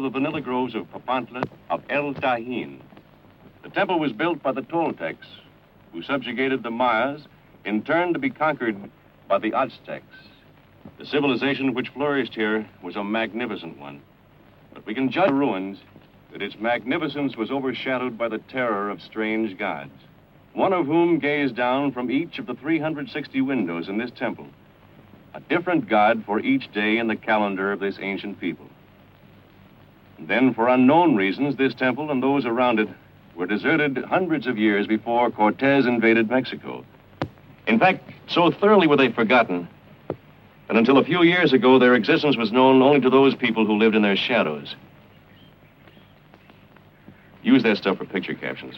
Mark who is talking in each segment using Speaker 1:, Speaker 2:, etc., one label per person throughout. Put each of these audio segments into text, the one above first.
Speaker 1: the vanilla groves of Papantla of El Tajín. The temple was built by the Toltecs, who subjugated the Mayas, in turn to be conquered by the Aztecs. The civilization which flourished here was a magnificent one. But we can judge the ruins that its magnificence was overshadowed by the terror of strange gods, one of whom gazed down from each of the 360 windows in this temple, a different god for each day in the calendar of this ancient people. And then, for unknown reasons, this temple and those around it were deserted hundreds of years before Cortez invaded Mexico. In fact, so thoroughly were they forgotten that until a few years ago, their existence was known only to those people who lived in their shadows. Use that stuff for picture captions.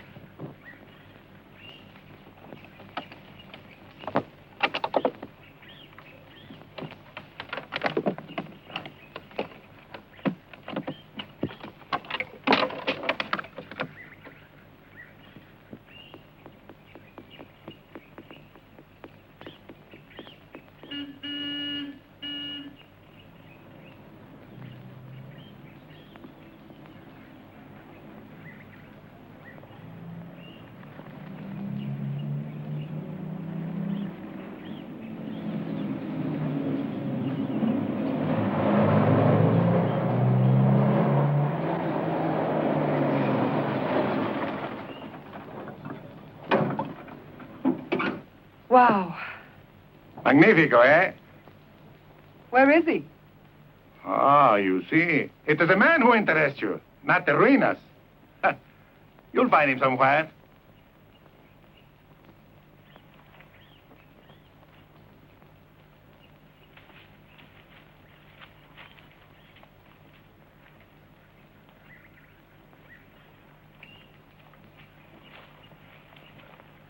Speaker 2: Wow.
Speaker 3: Magnifico, eh?
Speaker 2: Where is he?
Speaker 3: Ah, you see. It is the man who interests you, not the ruinas. You'll find him somewhere.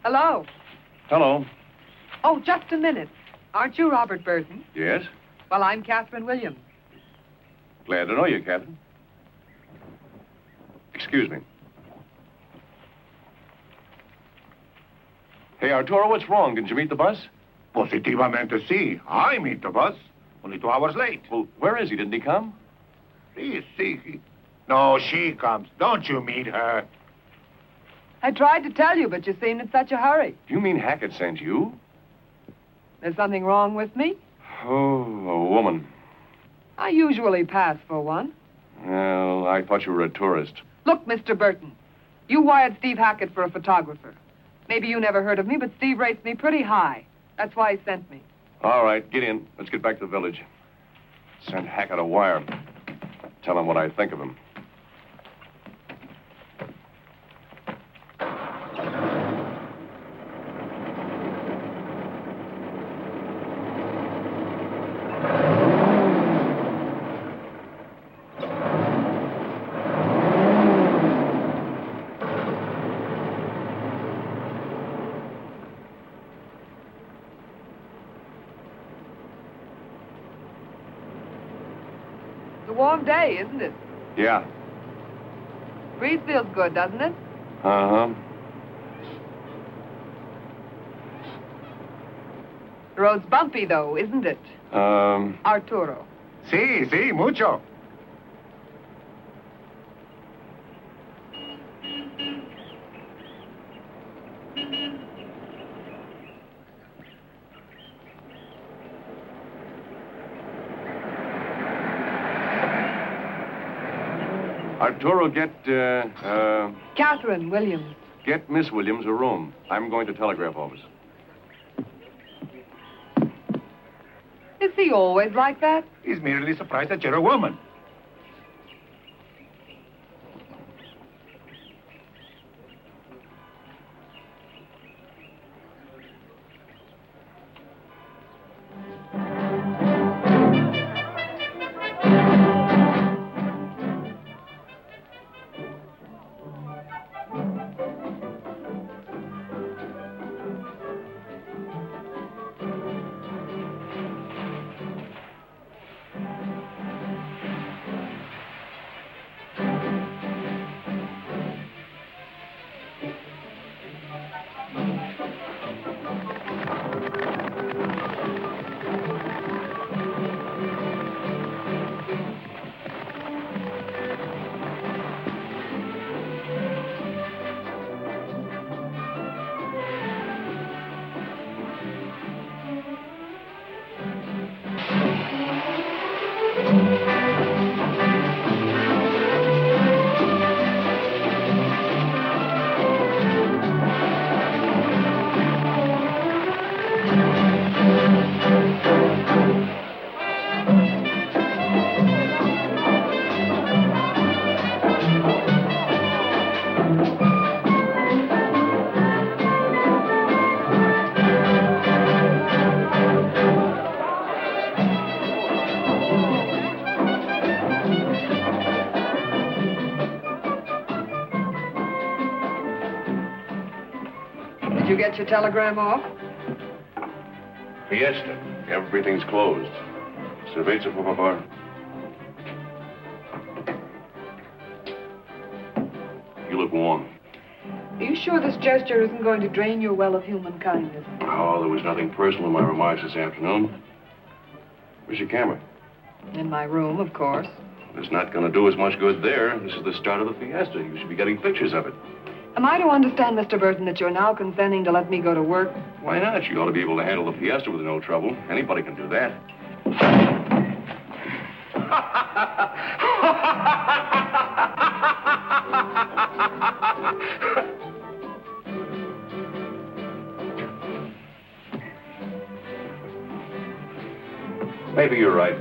Speaker 2: Hello.
Speaker 1: Hello.
Speaker 2: Oh, just a minute. Aren't you Robert Burton?
Speaker 1: Yes?
Speaker 2: Well, I'm Catherine Williams.
Speaker 1: Glad to know you, Captain. Excuse me. Hey, Arturo, what's wrong? Didn't you meet the bus?
Speaker 3: Positivamente sí. I meet the bus. Only 2 hours late.
Speaker 1: Well, where is he? Didn't he come?
Speaker 3: See. No, she comes. Don't you meet her.
Speaker 2: I tried to tell you, but you seemed in such a hurry.
Speaker 1: You mean Hackett sent you?
Speaker 2: There's something wrong with me?
Speaker 1: Oh, a woman.
Speaker 2: I usually pass for one.
Speaker 1: Well, I thought you were a tourist.
Speaker 2: Look, Mr. Burton, you wired Steve Hackett for a photographer. Maybe you never heard of me, but Steve rates me pretty high. That's why he sent me.
Speaker 1: All right, get in. Let's get back to the village. Send Hackett a wire. Tell him what I think of him.
Speaker 2: It's a warm day, isn't it?
Speaker 1: Yeah.
Speaker 2: Breeze feels good, doesn't it?
Speaker 1: Uh-huh.
Speaker 2: The road's bumpy, though, isn't it? Arturo.
Speaker 3: Sí, mucho.
Speaker 1: Arturo, get,
Speaker 2: Catherine Williams.
Speaker 1: get Miss Williams a room. I'm going to telegraph office.
Speaker 2: Is he always like that?
Speaker 3: He's merely surprised that you're a woman.
Speaker 2: get your telegram off?
Speaker 1: Fiesta. Everything's closed. Cerveza, por favor. You look warm.
Speaker 2: Are you sure this gesture isn't going to drain your well of human kindness?
Speaker 1: Oh, there was nothing personal in my remarks this afternoon. Where's your camera?
Speaker 2: In my room, of course.
Speaker 1: It's not going to do us much good there. This is the start of the fiesta. You should be getting pictures of it.
Speaker 2: Am I to understand, Mr. Burton, that you're now consenting to let me go to work?
Speaker 1: Why not? You ought to be able to handle the fiesta with no trouble. Anybody can do that. Maybe you're right.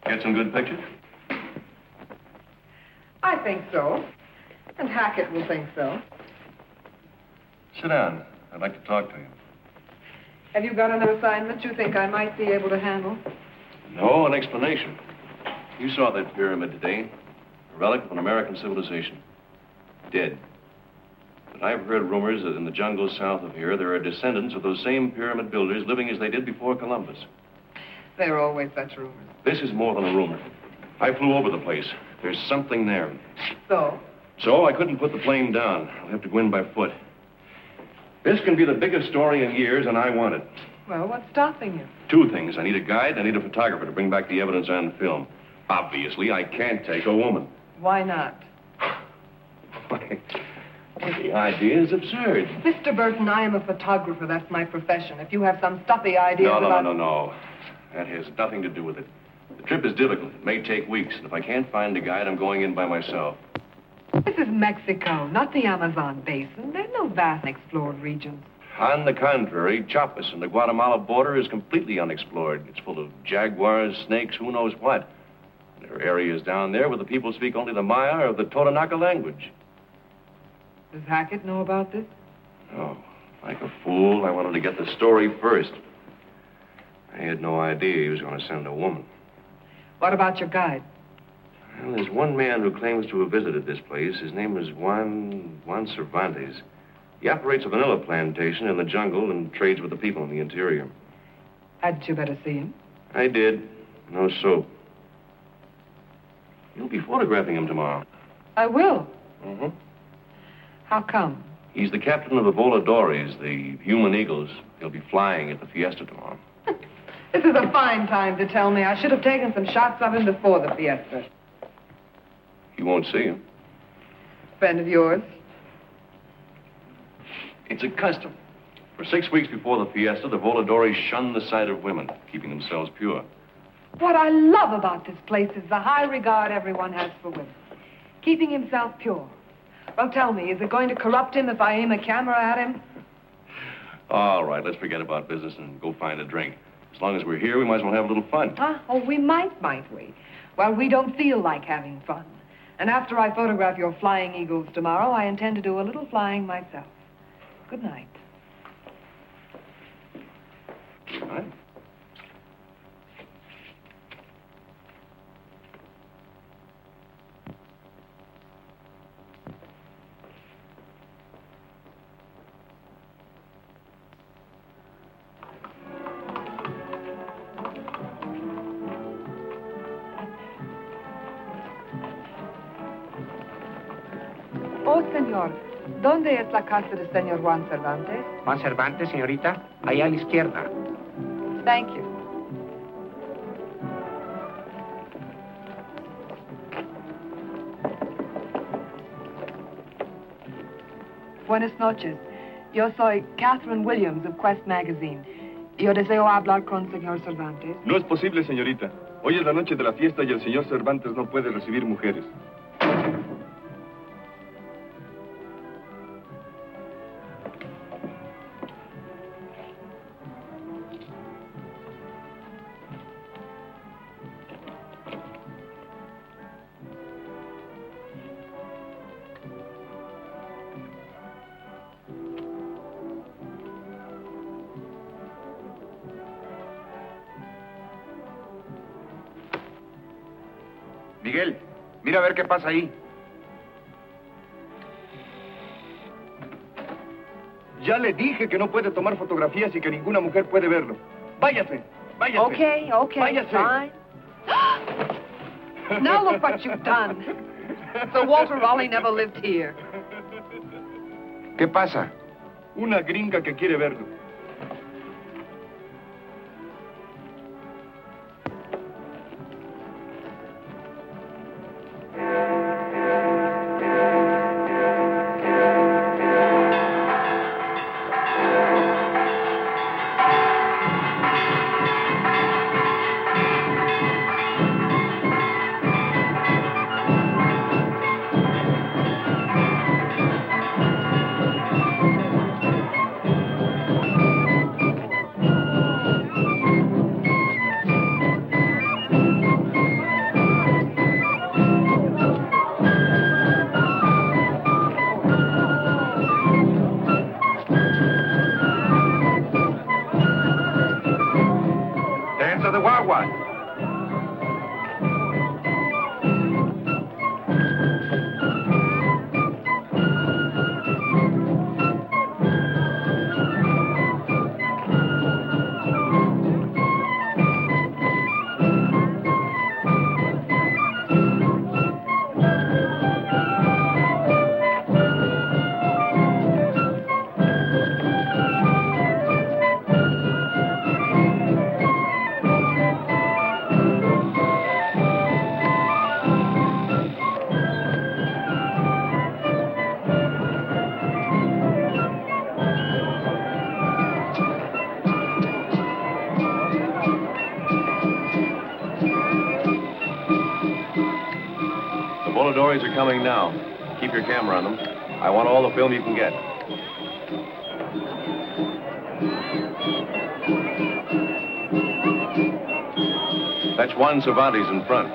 Speaker 1: Get some good pictures?
Speaker 2: I think so. And Hackett will think so.
Speaker 1: Sit down. I'd like to talk to you.
Speaker 2: Have you got another assignment you think I might be able to handle?
Speaker 1: No, an explanation. You saw that pyramid today. A relic of an American civilization. Dead. But I've heard rumors that in the jungles south of here, there are descendants of those same pyramid builders living as they did before Columbus.
Speaker 2: There are always such rumors.
Speaker 1: This is more than a rumor. I flew over the place. There's something there.
Speaker 2: So?
Speaker 1: So I couldn't put the plane down. I'll have to go in by foot. This can be the biggest story in years, and I want it.
Speaker 2: Well, what's stopping you?
Speaker 1: Two things. I need a guide, I need a photographer to bring back the evidence on film. Obviously, I can't take a woman.
Speaker 2: Why not?
Speaker 1: The idea is absurd.
Speaker 2: Mr. Burton, I am a photographer. That's my profession. If you have some stuffy ideas about...
Speaker 1: No. That has nothing to do with it. The trip is difficult. It may take weeks. And if I can't find a guide, I'm going in by myself.
Speaker 2: This is Mexico, not the Amazon basin. There are no vast explored regions.
Speaker 1: On the contrary, Chiapas and the Guatemala border is completely unexplored. It's full of jaguars, snakes, who knows what. There are areas down there where the people speak only the Maya or the Totonaca language.
Speaker 2: Does Hackett know about this?
Speaker 1: No. Like a fool, I wanted to get the story first. I had no idea he was going to send a woman.
Speaker 2: What about your guide?
Speaker 1: Well, there's one man who claims to have visited this place. His name is Juan Cervantes. He operates a vanilla plantation in the jungle and trades with the people in the interior.
Speaker 2: Hadn't you better see him?
Speaker 1: I did. No soap. You'll be photographing him tomorrow.
Speaker 2: I will.
Speaker 1: Mm-hmm.
Speaker 2: How come?
Speaker 1: He's the captain of the Voladores, the human eagles. He'll be flying at the fiesta tomorrow.
Speaker 2: This is a fine time to tell me. I should have taken some shots of him before the fiesta.
Speaker 1: You won't see him.
Speaker 2: Friend of yours?
Speaker 1: It's a custom. For 6 weeks before the fiesta, the Voladores shun the sight of women, keeping themselves pure.
Speaker 2: What I love about this place is the high regard everyone has for women. Keeping himself pure. Well, tell me, is it going to corrupt him if I aim a camera at him?
Speaker 1: All right, let's forget about business and go find a drink. As long as we're here, we might as well have a little fun.
Speaker 2: Huh? Oh, we might we? Well, we don't feel like having fun. And after I photograph your flying eagles tomorrow, I intend to do a little flying myself. Good night.
Speaker 1: Good night.
Speaker 2: Oh, señor, ¿dónde es la casa del señor Juan Cervantes?
Speaker 4: Juan Cervantes, señorita, allá a la izquierda.
Speaker 2: Thank you. Buenas noches. Yo soy Catherine Williams of Quest Magazine. Yo deseo hablar con señor Cervantes.
Speaker 5: No es posible, señorita. Hoy es la noche de la fiesta y el señor Cervantes no puede recibir mujeres.
Speaker 3: Miguel, mira a ver qué pasa ahí.
Speaker 5: Ya le dije que no puede tomar fotografías y que ninguna mujer puede verlo. Váyase, váyase.
Speaker 2: Okay,
Speaker 5: Váyase.
Speaker 2: fine. Now look what you've done. Sir Walter Raleigh never lived here.
Speaker 3: ¿Qué pasa?
Speaker 5: Una gringa que quiere verlo.
Speaker 3: Dentro de guagua.
Speaker 1: The Voladores are coming now. Keep your camera on them. I want all the film you can get. That's Juan Cervantes in front.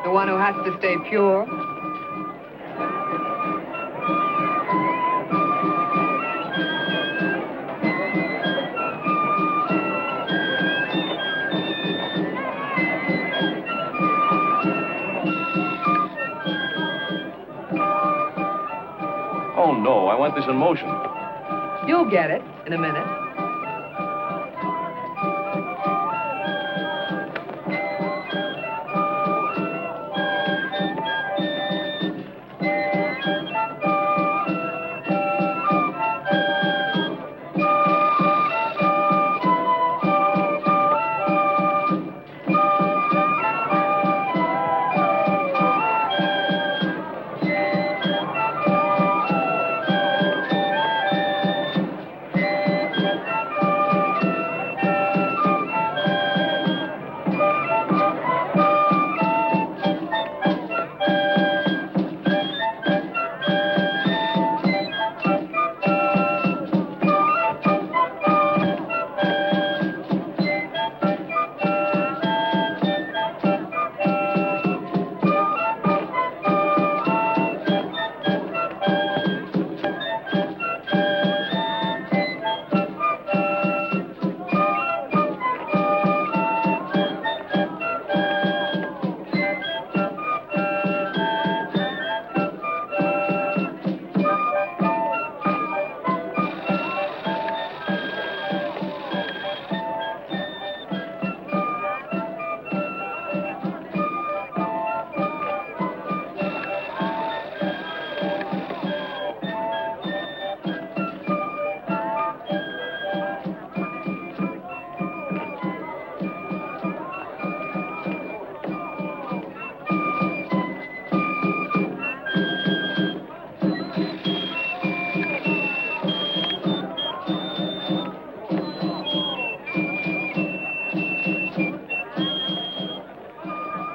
Speaker 2: The one who has to stay pure.
Speaker 1: Oh, no, I want this in motion.
Speaker 2: You'll get it in a minute.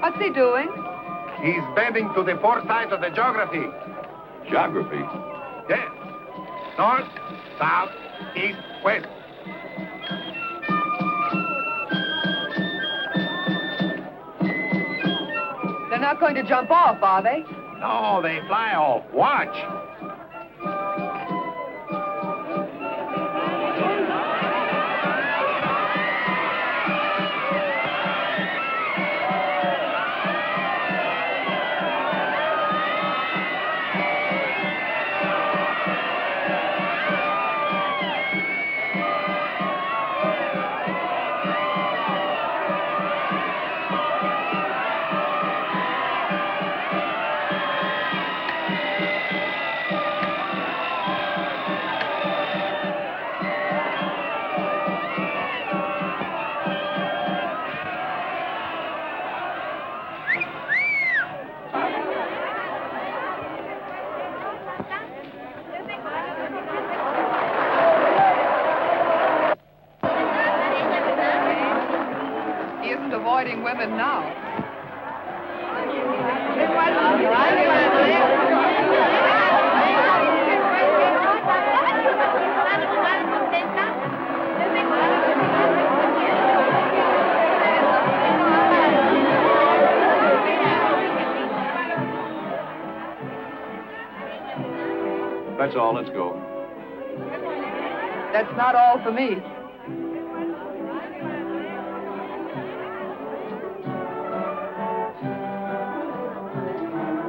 Speaker 2: What's he doing?
Speaker 3: He's bending to the four sides of the geography.
Speaker 1: Geography?
Speaker 3: Yes. North, south, east, west.
Speaker 2: They're not going to jump off, are they?
Speaker 3: No, they fly off. Watch.
Speaker 2: avoiding women now.
Speaker 1: That's all. Let's go.
Speaker 2: That's not all for me.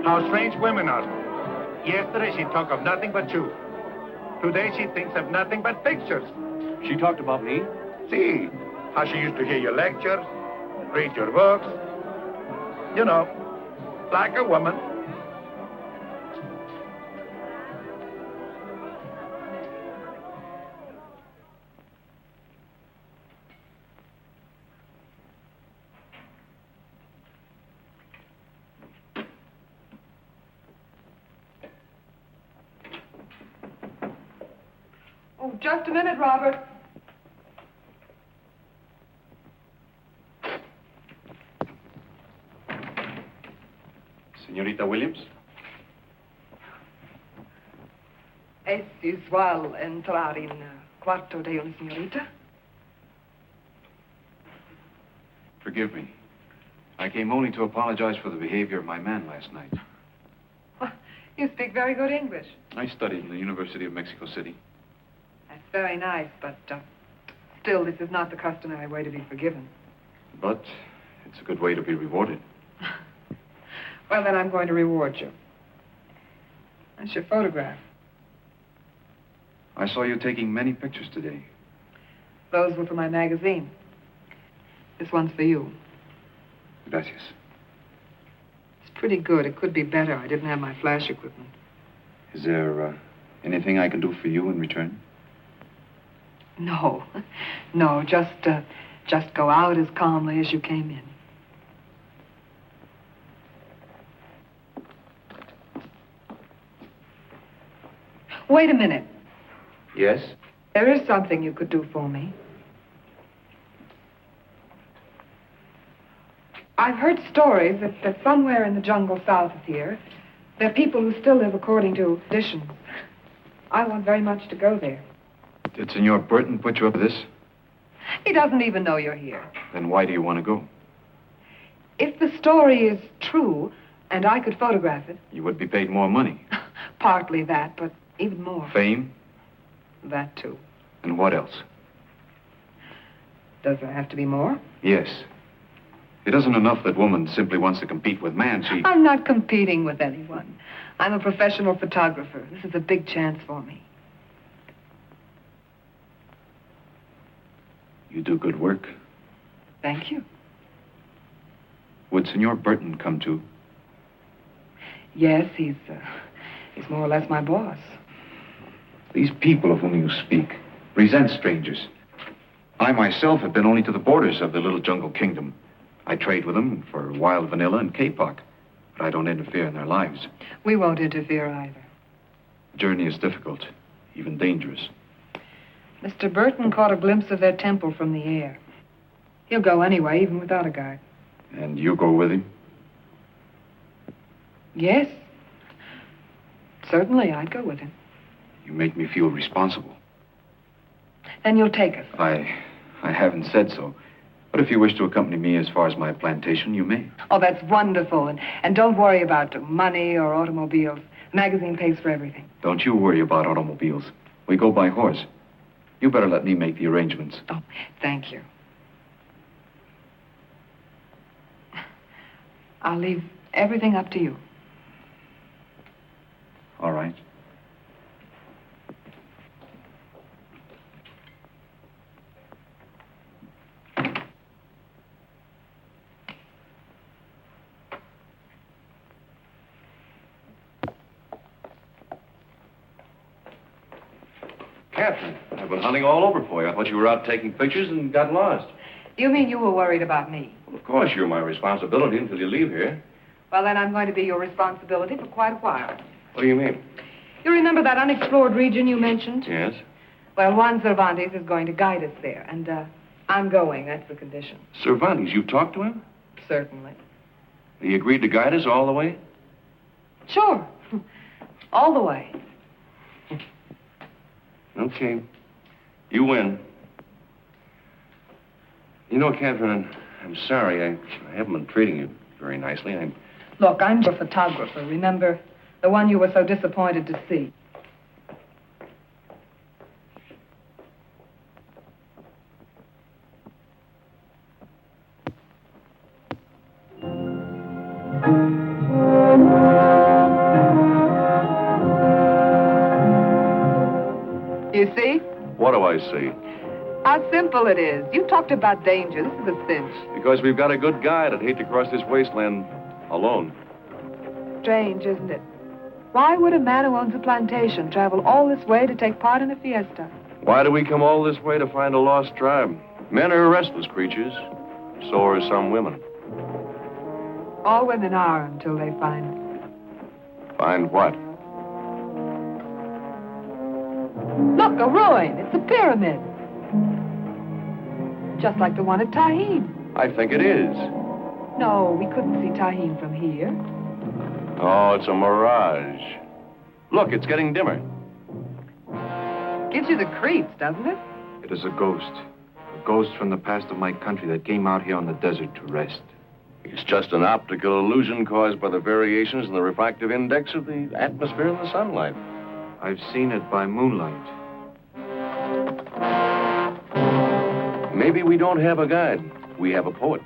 Speaker 3: How strange women are. Yesterday she talked of nothing but you. Today she thinks of nothing but pictures.
Speaker 1: She talked about me?
Speaker 3: See, how she used to hear your lectures, read your books. You know, like a woman.
Speaker 2: Oh, just a minute, Robert.
Speaker 1: Señorita Williams?
Speaker 2: Es usual entrar en cuarto de una señorita?
Speaker 6: Forgive me. I came only to apologize for the behavior of my man last night.
Speaker 2: Oh, you speak very good English.
Speaker 6: I studied in the University of Mexico City.
Speaker 2: That's very nice, but still, this is not the customary way to be forgiven.
Speaker 6: But it's a good way to be rewarded.
Speaker 2: Well, then I'm going to reward you. That's your photograph.
Speaker 6: I saw you taking many pictures today.
Speaker 2: Those were for my magazine. This one's for you.
Speaker 6: Gracias.
Speaker 2: It's pretty good. It could be better. I didn't have my flash equipment.
Speaker 6: Is there anything I can do for you in return?
Speaker 2: No. No, just go out as calmly as you came in. Wait a minute.
Speaker 6: Yes?
Speaker 2: There is something you could do for me. I've heard stories that somewhere in the jungle south of here, there are people who still live according to traditions. I want very much to go there.
Speaker 6: Did Senor Burton put you up to this?
Speaker 2: He doesn't even know you're here.
Speaker 6: Then why do you want to go?
Speaker 2: If the story is true, and I could photograph it...
Speaker 6: You would be paid more money.
Speaker 2: Partly that, but even more.
Speaker 6: Fame?
Speaker 2: That, too.
Speaker 6: And what else?
Speaker 2: Does there have to be more?
Speaker 6: Yes. It isn't enough that woman simply wants to compete with man.
Speaker 2: I'm not competing with anyone. I'm a professional photographer. This is a big chance for me.
Speaker 6: You do good work.
Speaker 2: Thank you.
Speaker 6: Would Senor Burton come too?
Speaker 2: Yes, he's more or less my boss.
Speaker 6: These people of whom you speak resent strangers. I myself have been only to the borders of the little jungle kingdom. I trade with them for wild vanilla and kapok, but I don't interfere in their lives.
Speaker 2: We won't interfere either.
Speaker 6: The journey is difficult, even dangerous.
Speaker 2: Mr. Burton caught a glimpse of their temple from the air. He'll go anyway, even without a guide.
Speaker 6: And you go with him?
Speaker 2: Yes. Certainly, I'd go with him.
Speaker 6: You make me feel responsible.
Speaker 2: Then you'll take us.
Speaker 6: I haven't said so. But if you wish to accompany me as far as my plantation, you may.
Speaker 2: Oh, that's wonderful. And don't worry about money or automobiles. The magazine pays for everything.
Speaker 6: Don't you worry about automobiles. We go by horse. You better let me make the arrangements.
Speaker 2: Oh, thank you. I'll leave everything up to you.
Speaker 6: All right.
Speaker 1: Captain, I've been hunting all over for you. I thought you were out taking pictures and got lost.
Speaker 2: You mean you were worried about me?
Speaker 1: Well, of course, you're my responsibility until you leave here.
Speaker 2: Well, then I'm going to be your responsibility for quite a while.
Speaker 1: What do you mean?
Speaker 2: You remember that unexplored region you mentioned?
Speaker 1: Yes.
Speaker 2: Well, Juan Cervantes is going to guide us there, and I'm going. That's the condition.
Speaker 1: Cervantes, you talked to him?
Speaker 2: Certainly.
Speaker 1: He agreed to guide us all the way?
Speaker 2: Sure. All the way.
Speaker 1: Okay. You win. You know, Catherine, I'm sorry. I haven't been treating you very nicely.
Speaker 2: Look, I'm your photographer. Remember? The one you were so disappointed to see. You see?
Speaker 1: What do I see?
Speaker 2: How simple it is. You talked about danger. This is a cinch.
Speaker 1: Because we've got a good guide. I'd hate to cross this wasteland alone.
Speaker 2: Strange, isn't it? Why would a man who owns a plantation travel all this way to take part in a fiesta?
Speaker 1: Why do we come all this way to find a lost tribe? Men are restless creatures. So are some women.
Speaker 2: All women are until they find...
Speaker 1: Find what?
Speaker 2: Look, a ruin. It's a pyramid. Just like the one at Tahine.
Speaker 1: I think it is.
Speaker 2: No, we couldn't see Tahine from here.
Speaker 1: Oh, it's a mirage. Look, it's getting dimmer.
Speaker 2: Gives you the creeps, doesn't it?
Speaker 6: It is a ghost. A ghost from the past of my country that came out here on the desert to rest.
Speaker 1: It's just an optical illusion caused by the variations in the refractive index of the atmosphere and the sunlight.
Speaker 6: I've seen it by moonlight.
Speaker 1: Maybe we don't have a guide. We have a poet.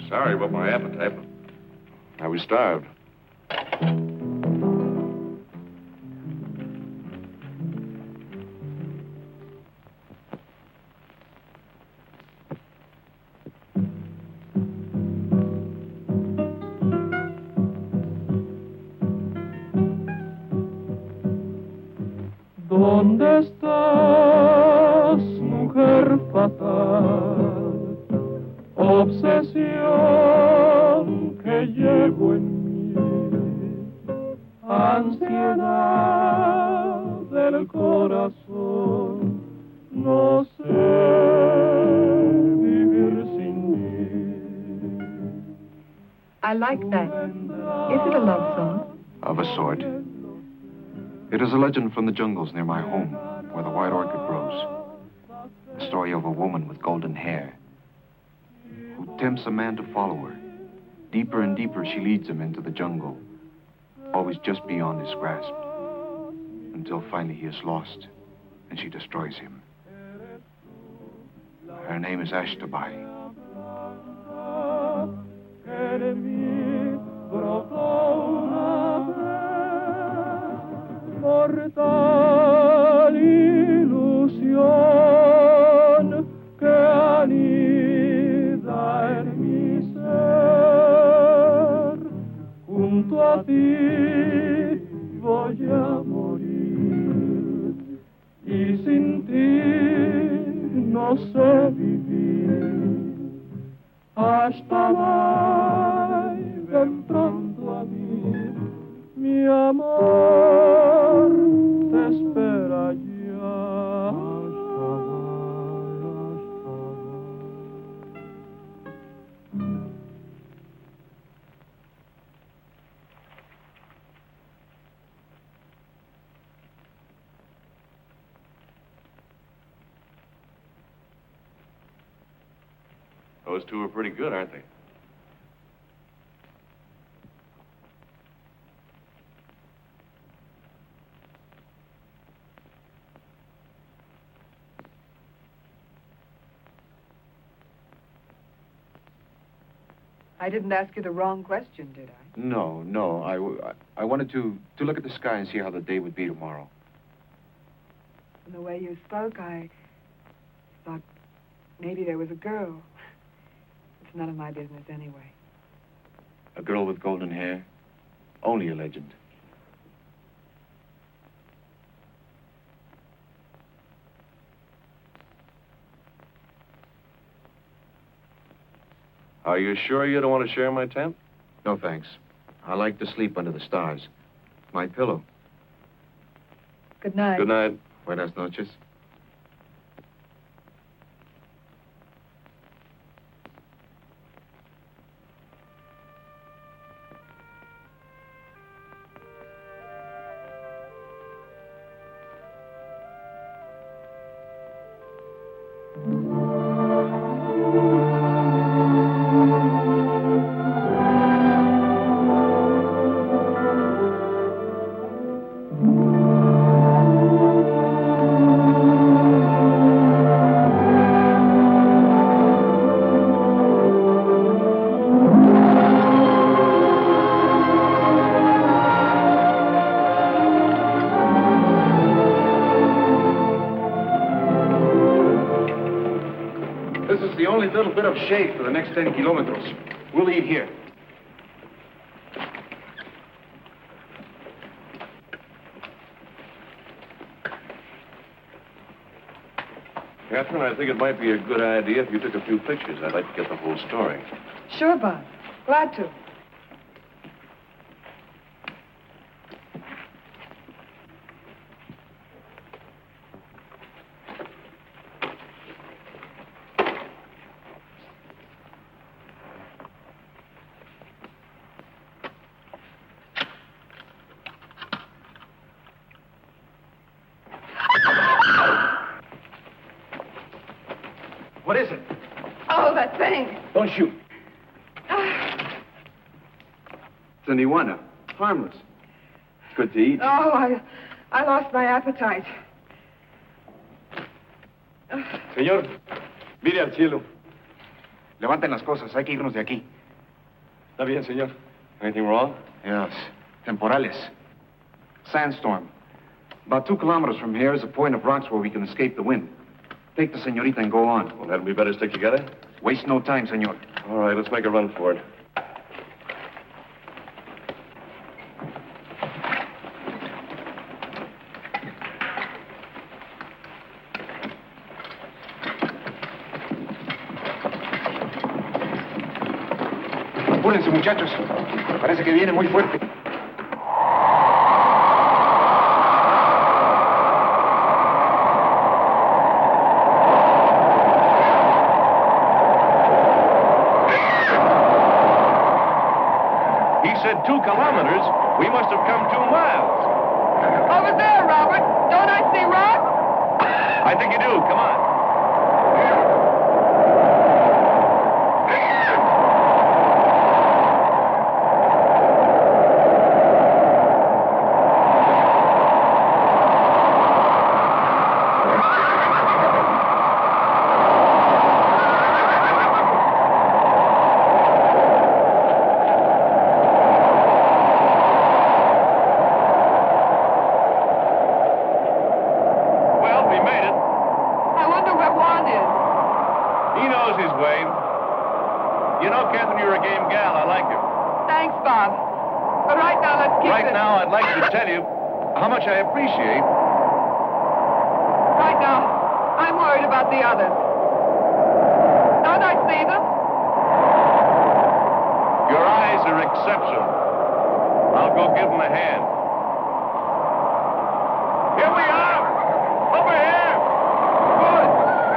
Speaker 1: Sorry about my appetite, but I was starved.
Speaker 7: ¿Dónde estás, mujer fatal? Obsesión que llevo en mí, ansiedad del corazón, no sé vivir sin mí.
Speaker 2: I like that. Is it a love song?
Speaker 6: Of a sort. It is a legend from the jungles near my home, where the white orchid grows. The story of a woman with golden hair who tempts a man to follow her. Deeper and deeper she leads him into the jungle, always just beyond his grasp, until finally he is lost and she destroys him. Her name is Ashtabai.
Speaker 7: Mortal ilusión que anida en mi ser, junto a ti voy a morir y sin ti no sé vivir. Hasta ven pronto a mí, mi amor te espera ya.
Speaker 1: Those two are pretty good, aren't they?
Speaker 2: I didn't ask you the wrong question, did I?
Speaker 6: No. I wanted to look at the sky and see how the day would be tomorrow.
Speaker 2: From the way you spoke, I thought maybe there was a girl. It's none of my business anyway.
Speaker 6: A girl with golden hair? Only a legend.
Speaker 1: Are you sure you don't want to share my tent?
Speaker 6: No, thanks. I like to sleep under the stars. My pillow.
Speaker 2: Good night.
Speaker 1: Good night.
Speaker 6: Buenas noches. Little bit of shade for the next 10 kilometers. We'll eat here.
Speaker 1: Catherine, I think it might be a good idea if you took a few pictures. I'd like to get the whole story.
Speaker 2: Sure, Bob. Glad to.
Speaker 6: What is it?
Speaker 2: Oh, that thing.
Speaker 6: Don't shoot. It's an iguana. Harmless. Good to eat.
Speaker 2: Oh, I lost my appetite.
Speaker 5: Señor, mire al cielo.
Speaker 6: Levanten las cosas. Hay que irnos de aquí.
Speaker 5: Está bien, señor.
Speaker 1: Anything wrong?
Speaker 6: Yes. Temporales. Sandstorm. About 2 kilometers from here is a point of rocks where we can escape the wind. Take the señorita and go on.
Speaker 1: Well, hadn't we better stick together?
Speaker 6: Waste no time, señor.
Speaker 1: All right, let's make a run for it.
Speaker 6: Apúrense, muchachos. Parece que viene muy fuerte.
Speaker 1: He said 2 kilometers. We must have come 2 miles.
Speaker 2: Over there, Robert. Don't I see rocks?
Speaker 1: I think you do. Come on. I appreciate.
Speaker 2: Right now, I'm worried about the others. Don't I see them?
Speaker 1: Your eyes are exceptional. I'll go give them a hand. Here we are! Over here!
Speaker 6: Good!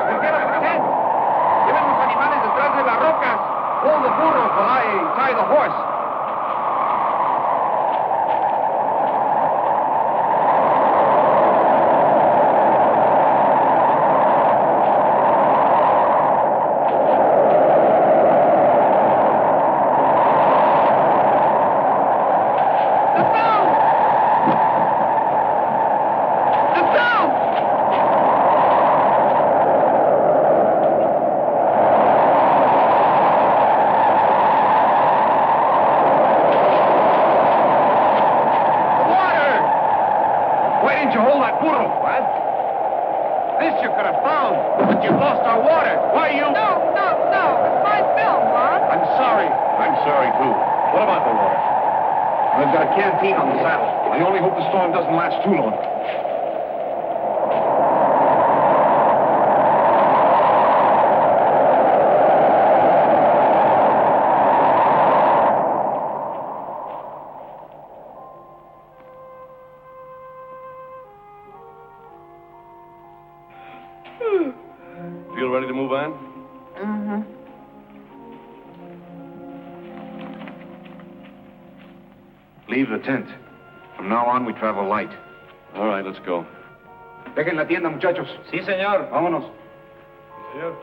Speaker 6: We'll get up the tent. Lleven los animales detrás de las rocas. Hold the burros while I tie the horse. Too long. Leave the tent. From now on, we travel light.
Speaker 1: All right, let's go.
Speaker 4: Dejen la tienda, muchachos.
Speaker 5: Sí, señor.
Speaker 4: Vámonos.
Speaker 5: Señor.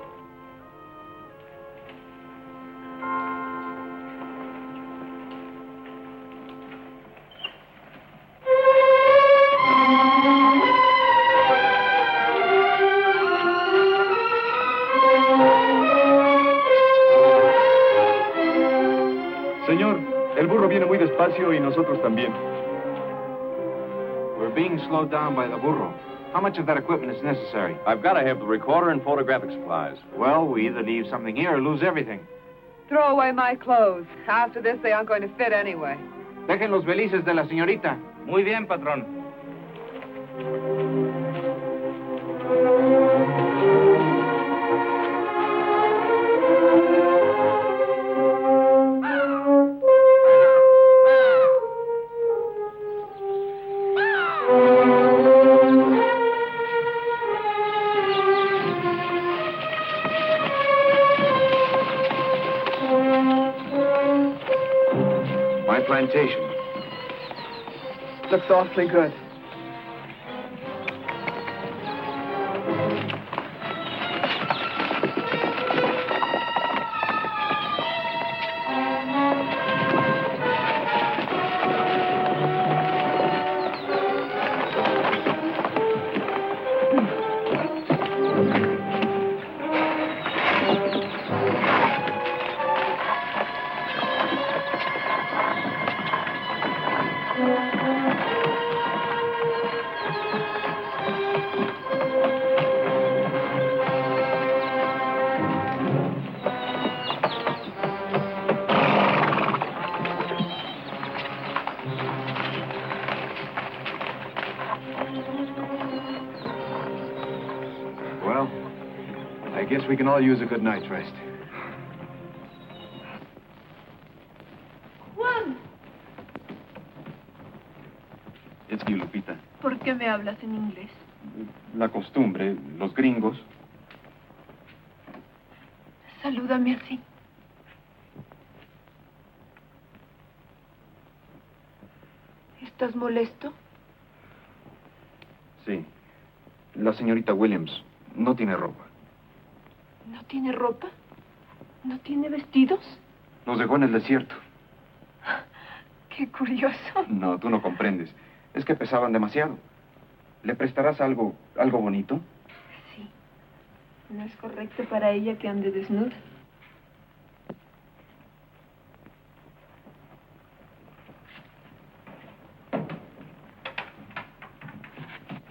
Speaker 5: Señor, el burro viene muy despacio y nosotros también.
Speaker 6: We're being slowed down by the burro. How much of that equipment is necessary?
Speaker 1: I've got to have the recorder and photographic supplies.
Speaker 6: Well, we either leave something here or lose everything.
Speaker 2: Throw away my clothes. After this, they aren't going to fit anyway.
Speaker 4: Dejen los belices de la señorita.
Speaker 5: Muy bien, patrón.
Speaker 6: My plantation.
Speaker 2: Looks awfully good.
Speaker 6: Well, I guess we can all use a good night's rest.
Speaker 8: Juan,
Speaker 6: It's you, Lupita.
Speaker 8: ¿por qué me hablas en inglés?
Speaker 6: La costumbre, los gringos.
Speaker 8: Salúdame así. ¿Estás molesto?
Speaker 6: Sí. La señorita Williams no tiene ropa.
Speaker 8: ¿No tiene ropa? ¿No tiene vestidos?
Speaker 6: Nos dejó en el desierto.
Speaker 8: Qué curioso.
Speaker 6: No, tú no comprendes. Es que pesaban demasiado. ¿Le prestarás algo bonito?
Speaker 8: Sí. No es correcto para ella que ande desnuda.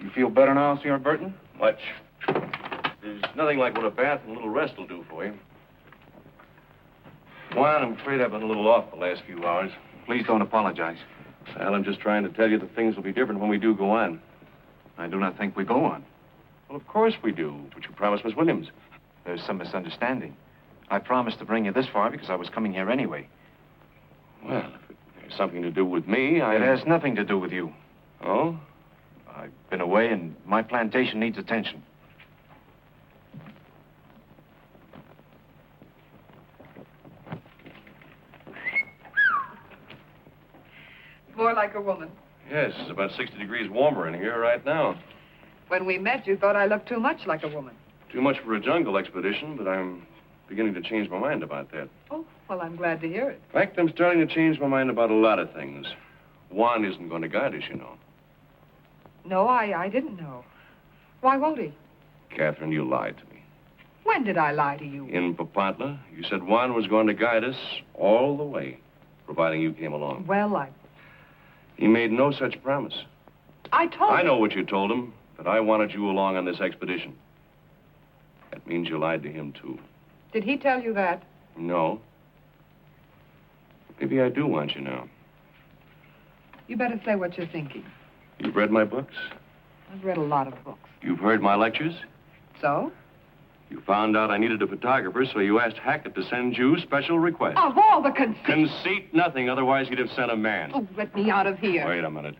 Speaker 6: You feel better now, Sr. Burton?
Speaker 1: Much. There's nothing like what a bath and a little rest will do for you. Juan, I'm afraid I've been a little off the last few hours.
Speaker 6: Please don't apologize.
Speaker 1: Well, I'm just trying to tell you that things will be different when we do go on.
Speaker 6: I do not think we go on.
Speaker 1: Well, of course we do, but you promised Miss Williams.
Speaker 6: There's some misunderstanding. I promised to bring you this far because I was coming here anyway.
Speaker 1: Well, if it has something to do with me,
Speaker 6: It has nothing to do with you.
Speaker 1: Oh?
Speaker 6: I've been away, and my plantation needs attention.
Speaker 2: More like a woman.
Speaker 1: Yes, it's about 60 degrees warmer in here right now.
Speaker 2: When we met, you thought I looked too much like a woman.
Speaker 1: Too much for a jungle expedition, but I'm beginning to change my mind about that.
Speaker 2: Oh, well, I'm glad to hear it.
Speaker 1: In fact, I'm starting to change my mind about a lot of things. Juan isn't going to guide us, you know.
Speaker 2: No, I didn't know. Why won't he?
Speaker 1: Catherine, you lied to me.
Speaker 2: When did I lie to you?
Speaker 1: In Papantla, you said Juan was going to guide us all the way, providing you came along.
Speaker 2: Well,
Speaker 1: He made no such promise.
Speaker 2: I told
Speaker 1: I
Speaker 2: him.
Speaker 1: know what you told him, that I wanted you along on this expedition. That means you lied to him, too.
Speaker 2: Did he tell you that?
Speaker 1: No. Maybe I do want you now.
Speaker 2: You better say what you're thinking.
Speaker 1: You've read my books.
Speaker 2: I've read a lot of books.
Speaker 1: You've heard my lectures.
Speaker 2: So?
Speaker 1: You found out I needed a photographer, so you asked Hackett to send you special requests.
Speaker 2: Of all the conceit.
Speaker 1: Conceit nothing, otherwise he'd have sent a man.
Speaker 2: Oh, let me out of here.
Speaker 1: Wait a minute.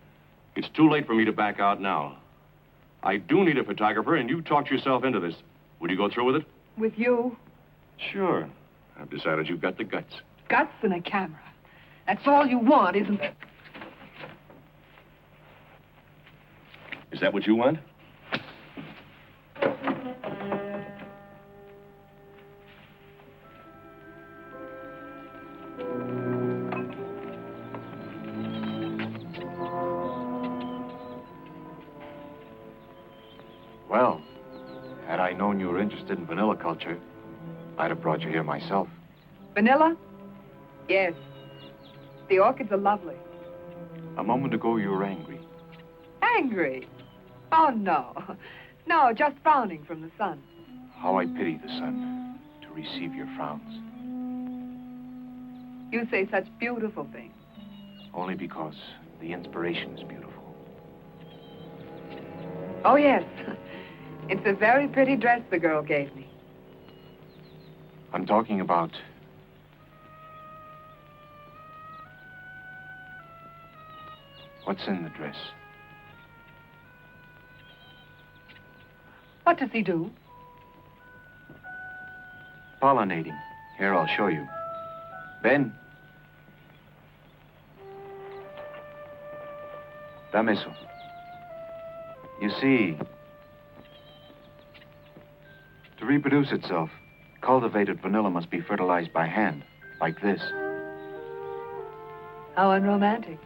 Speaker 1: It's too late for me to back out now. I do need a photographer, and you talked yourself into this. Will you go through with it?
Speaker 2: With you?
Speaker 1: Sure. I've decided you've got the guts.
Speaker 2: Guts and a camera. That's all you want, isn't it?
Speaker 1: Is that what you want?
Speaker 6: Well, had I known you were interested in vanilla culture, I'd have brought you here myself.
Speaker 2: Vanilla? Yes. The orchids are lovely.
Speaker 6: A moment ago, you were angry.
Speaker 2: Angry? Oh, no. No, just frowning from the sun.
Speaker 6: How I pity the sun to receive your frowns.
Speaker 2: You say such beautiful things.
Speaker 6: Only because the inspiration is beautiful.
Speaker 2: Oh, yes. It's a very pretty dress the girl gave me.
Speaker 6: I'm talking about... what's in the dress?
Speaker 2: What does he do?
Speaker 6: Pollinating. Here, I'll show you. Ben. Dame eso. You see, to reproduce itself, cultivated vanilla must be fertilized by hand, like this.
Speaker 2: How unromantic.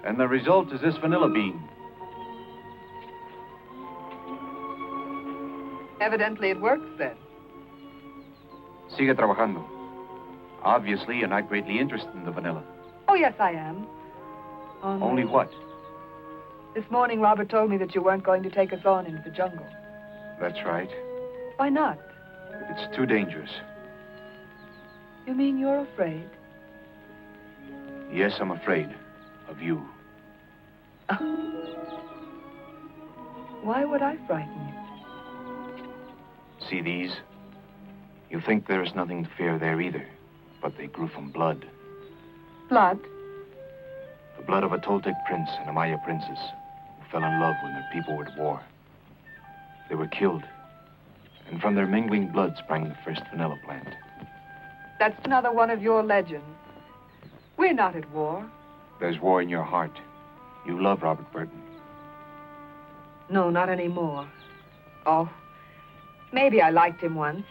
Speaker 6: And the result is this vanilla bean.
Speaker 2: Evidently it works then.
Speaker 6: Sigue trabajando. Obviously, you're not greatly interested in the vanilla.
Speaker 2: Oh, yes, I am.
Speaker 6: Only what?
Speaker 2: This morning, Robert told me that you weren't going to take us on into the jungle.
Speaker 6: That's right.
Speaker 2: Why not?
Speaker 6: It's too dangerous.
Speaker 2: You mean you're afraid?
Speaker 6: Yes, I'm afraid of you.
Speaker 2: Why would I frighten you?
Speaker 6: See these? You think there is nothing to fear there either, but they grew from blood.
Speaker 2: Blood?
Speaker 6: The blood of a Toltec prince and a Maya princess who fell in love when their people were at war. They were killed, and from their mingling blood sprang the first vanilla plant.
Speaker 2: That's another one of your legends. We're not at war.
Speaker 6: There's war in your heart. You love Robert Burton.
Speaker 2: No, not anymore. Oh, maybe I liked him once,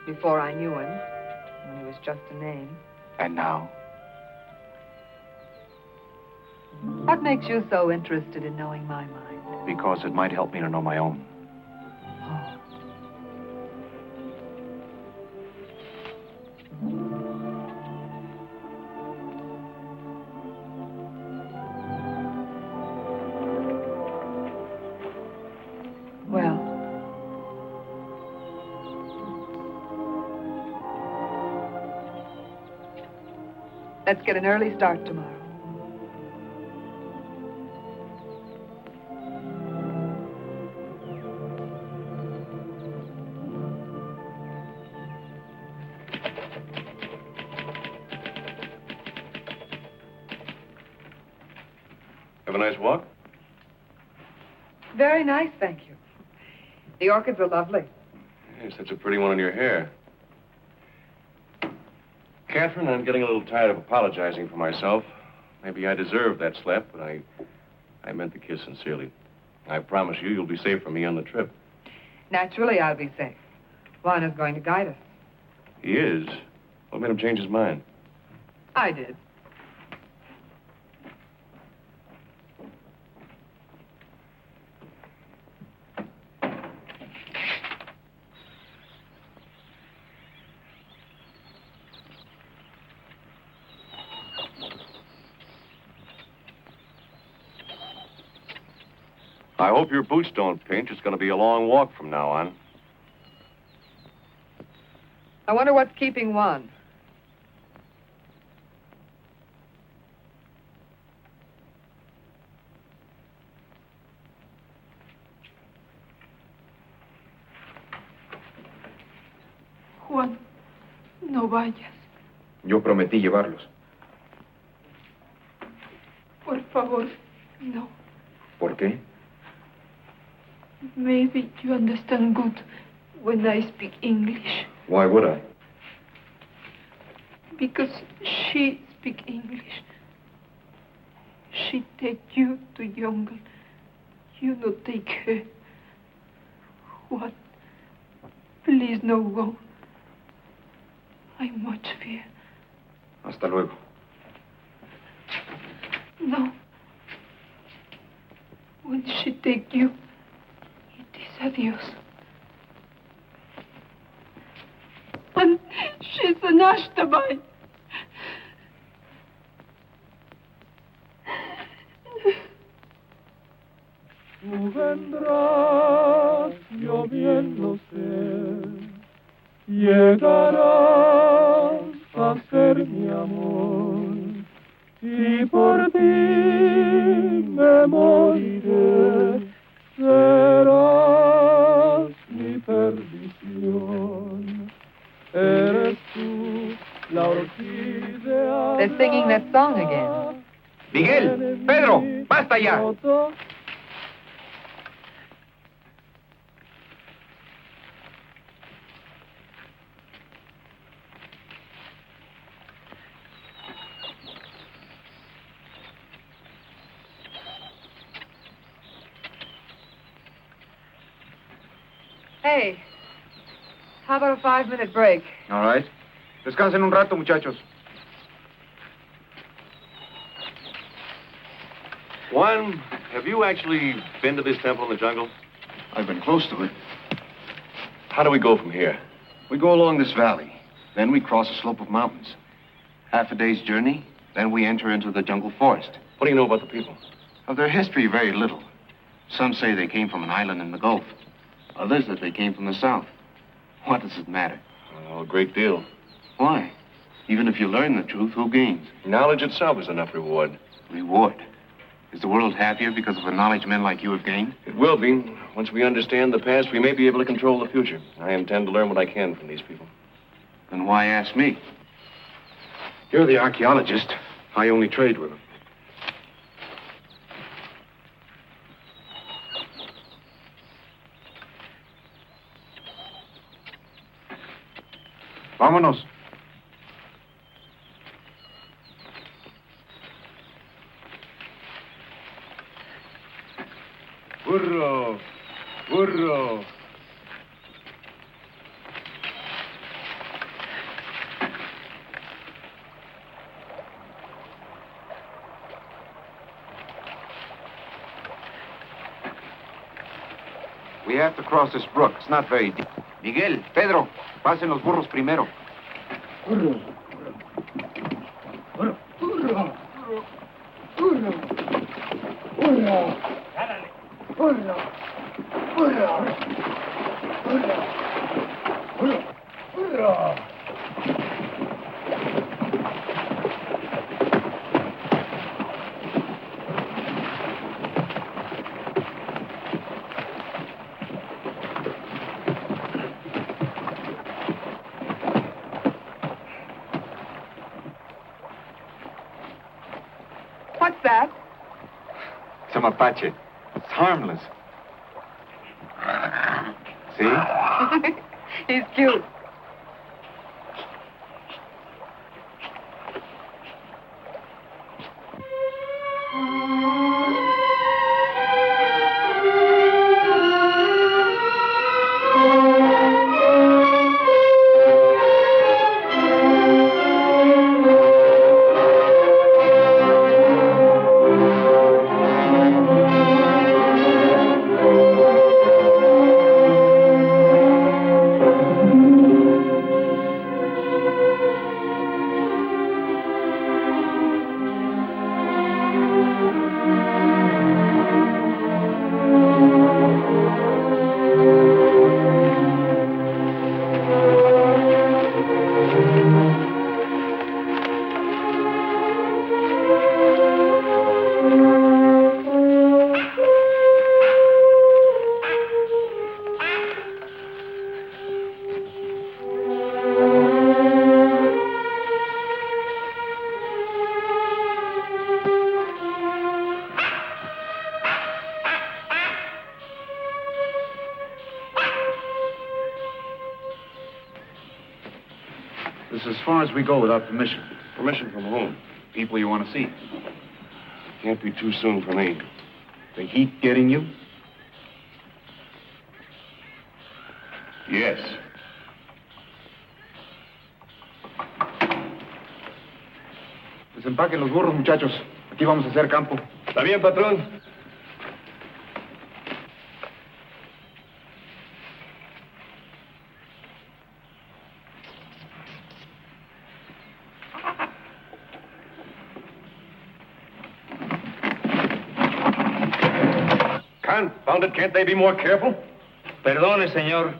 Speaker 2: before I knew him, when he was just a name.
Speaker 6: And now?
Speaker 2: What makes you so interested in knowing my mind?
Speaker 6: Because it might help me to know my own.
Speaker 2: Oh. Well, let's get an early start tomorrow.
Speaker 1: Have a nice walk?
Speaker 2: Very nice, thank you. The orchids are lovely.
Speaker 1: Yes, that's a pretty one in your hair. Catherine, I'm getting a little tired of apologizing for myself. Maybe I deserved that slap, but I meant the kiss sincerely. I promise you, you'll be safe from me on the trip.
Speaker 2: Naturally, I'll be safe. Juan is going to guide us.
Speaker 1: He is? What made him change his mind?
Speaker 2: I did.
Speaker 1: I hope your boots don't pinch. It's going to be a long walk from now on.
Speaker 2: I wonder what's keeping Juan.
Speaker 8: Juan, no vayas.
Speaker 6: Yo prometí llevarlos.
Speaker 8: Por favor, no.
Speaker 6: ¿Por qué?
Speaker 8: Maybe you understand good when I speak English.
Speaker 6: Why would I?
Speaker 8: Because she speak English. She take you to jungle. You no take her. What? Please no go. I much fear.
Speaker 6: Hasta luego.
Speaker 8: No. When she take you, it is adios. And she's an ashtabai.
Speaker 7: Tú vendrás, yo bien lo sé, llegarás a ser mi amor, y por ti me moriré, serás mi perdición. Eres tú la orquídea.
Speaker 2: They're singing that song again.
Speaker 3: Miguel, Pedro, basta ya.
Speaker 2: Hey, how about a 5-minute break?
Speaker 6: All right. Descansen un rato, muchachos.
Speaker 1: Juan, have you actually been to this temple in the jungle?
Speaker 6: I've been close to it.
Speaker 1: How do we go from here?
Speaker 6: We go along this valley. Then we cross a slope of mountains. Half a day's journey, then we enter into the jungle forest.
Speaker 1: What do you know about the people?
Speaker 6: Of their history, very little. Some say they came from an island in the Gulf. Others that they came from the south. What does it matter?
Speaker 1: Oh, a great deal.
Speaker 6: Why? Even if you learn the truth, who gains?
Speaker 1: Knowledge itself is enough reward.
Speaker 6: Reward. Is the world happier because of the knowledge men like you have gained?
Speaker 1: It will be. Once we understand the past, we may be able to control the future. I intend to learn what I can from these people.
Speaker 6: Then why ask me? You're the archaeologist. I only trade with them. Vámonos.
Speaker 5: Burro, burro.
Speaker 6: We have to cross this brook. It's not very deep. Miguel, Pedro, pasen los burros primero.
Speaker 7: Burro, burro, burro, burro, burro, burro, burro, burro, burro.
Speaker 2: What's that?
Speaker 6: It's a mapache. It's harmless. See?
Speaker 2: He's cute.
Speaker 6: This is as far as we go without permission.
Speaker 1: Permission from whom?
Speaker 6: People you want to see.
Speaker 1: Can't be too soon for me.
Speaker 6: The heat getting you?
Speaker 1: Yes.
Speaker 4: Desempaquen los burros, muchachos. Aquí vamos a hacer campo.
Speaker 1: ¿Está bien, patrón? Confound it, can't they be more careful?
Speaker 5: Perdone, señor.